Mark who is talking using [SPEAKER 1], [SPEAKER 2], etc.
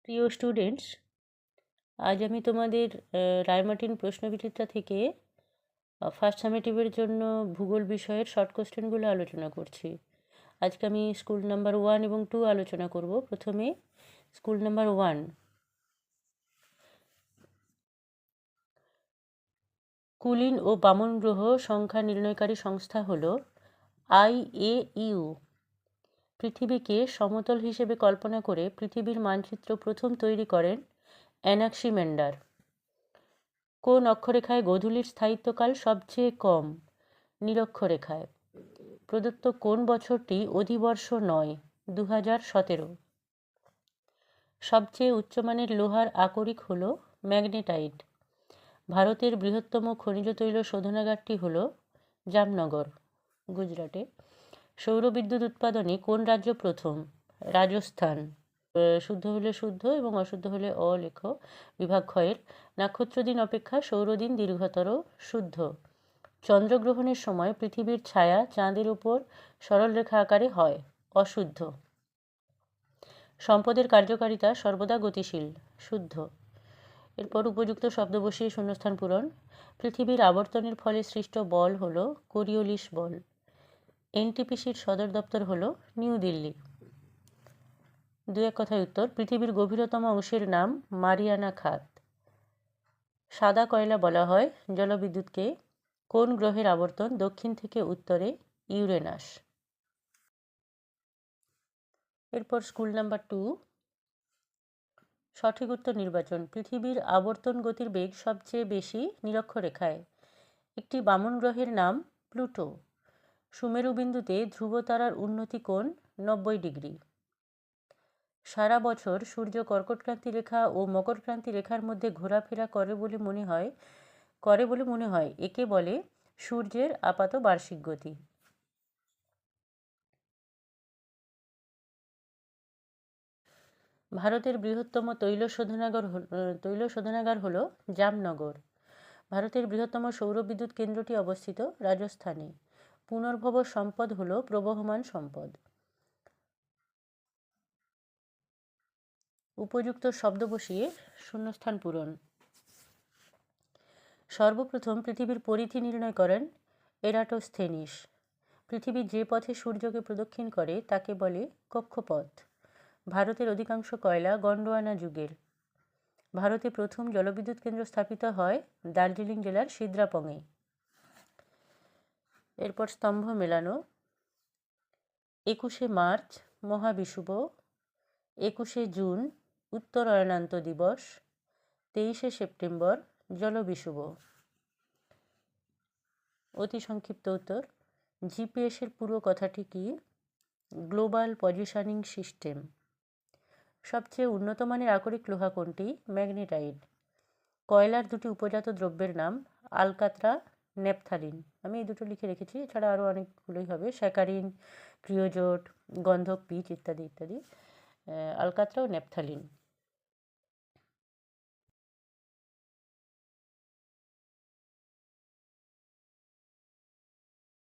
[SPEAKER 1] প্রিয় স্টুডেন্টস, আজ আমি তোমাদের রায়মার্টিন প্রশ্নবিচিত্রা থেকে ফার্স্ট সামেটিভের জন্য ভূগোল বিষয়ের শর্ট কোশ্চেনগুলো আলোচনা করছি। আজকে আমি স্কুল নাম্বার 1 এবং 2 আলোচনা করব। প্রথমে স্কুল নাম্বার 1। কুলিন ও বামন গ্রহ সংখ্যা নির্ণয়কারী সংস্থা হল IAEU। পৃথিবীকে সমতল হিসেবে কল্পনা করে পৃথিবীর মানচিত্র প্রথম তৈরি করেন অ্যানাক্সিমেন্ডার। কোন অক্ষরেখায় গোধূলির স্থায়িত্বকাল সবচেয়ে কম? নিরক্ষরেখায়। প্রদত্ত কোন বছরটি অধিবর্ষ নয়? 2017। সবচেয়ে উচ্চমানের লোহার আকরিক হল ম্যাগনেটাইট। ভারতের বৃহত্তম খনিজ তৈল শোধনাগারটি হল জামনগর, গুজরাটে। সৌরবিদ্যুৎ উৎপাদনে কোন রাজ্য প্রথম? রাজস্থান। শুদ্ধ হলে শুদ্ধ এবং অশুদ্ধ হলে অলেখ। বিভাগ ক্ষয়ের নক্ষত্রদিন অপেক্ষা সৌরদিন দীর্ঘতর। শুদ্ধ। চন্দ্রগ্রহণের সময় পৃথিবীর ছায়া চাঁদের উপর সরলরেখা আকারে হয়। অশুদ্ধ। সম্পদের কার্যকারিতা সর্বদা গতিশীল। শুদ্ধ। এরপর উপযুক্ত শব্দ বসিয়ে শূন্যস্থান পূরণ। পৃথিবীর আবর্তনের ফলে সৃষ্ট বল হল কোরিওলিস বল। এনটিপিসির সদর দপ্তর হল নিউ দিল্লি। দু এক কথায় উত্তর। পৃথিবীর গভীরতম অংশের নাম মারিয়ানা খাত। সাদা কয়লা বলা হয় জলবিদ্যুৎকে। কোন গ্রহের আবর্তন দক্ষিণ থেকে উত্তরে? ইউরেনাস। এরপর স্কুল নাম্বার 2। সঠিক উত্তর নির্বাচন। পৃথিবীর আবর্তন গতির বেগ সবচেয়ে বেশি নিরক্ষরেখায়। একটি বামন গ্রহের নাম প্লুটো। সুমেরু বিন্দুতে ধ্রুবতারার উন্নতি কোণ 90 ডিগ্রি। সারা বছর সূর্য কর্কটক্রান্তি রেখা ও মকরক্রান্তি রেখার মধ্যে ঘোরাফেরা করে বলে মনে হয় একে বলে সূর্যের আপাত বার্ষিক গতি। ভারতের বৃহত্তম তৈল শোধনাগার হল জামনগর। ভারতের বৃহত্তম সৌরবিদ্যুৎ কেন্দ্রটি অবস্থিত রাজস্থানে। পুনর্ভব সম্পদ হল প্রবহমান সম্পদ। উপযুক্ত শব্দ বসিয়ে শূন্যস্থান পূরণ। সর্বপ্রথম পৃথিবীর পরিধি নির্ণয় করেন এরাটোস্থেনিস। পৃথিবী যে পথে সূর্যকে প্রদক্ষিণ করে তাকে বলে কক্ষপথ। ভারতের অধিকাংশ কয়লা গন্ডোয়ানা যুগের। ভারতে প্রথম জলবিদ্যুৎ কেন্দ্র স্থাপিত হয় দার্জিলিং জেলার সিদ্রাপংয়ে। এরপর স্তম্ভ মেলানো। 21শে মার্চ মহাবিষুব। 21শে জুন উত্তরায়ণান্ত দিবস। 23শে সেপ্টেম্বর জলবিষুব। অতি সংক্ষিপ্ত উত্তর। জিপিএসের পুরো কথাটি কি? Global positioning system. সবচেয়ে উন্নত মানের আকরিক লোহা কোনটি? ম্যাগনেটাইট। কয়লার দুটি উপজাত দ্রব্যের নাম আলকাত্রা, ন্যাপথালিন। আমি এই দুটো লিখে রেখেছি, এছাড়া আরও অনেকগুলোই হবে, স্যাকারিন, ক্রিওজোট, গন্ধক, পিচ ইত্যাদি ইত্যাদি। আলকাত্রা ও ন্যাপথালিন।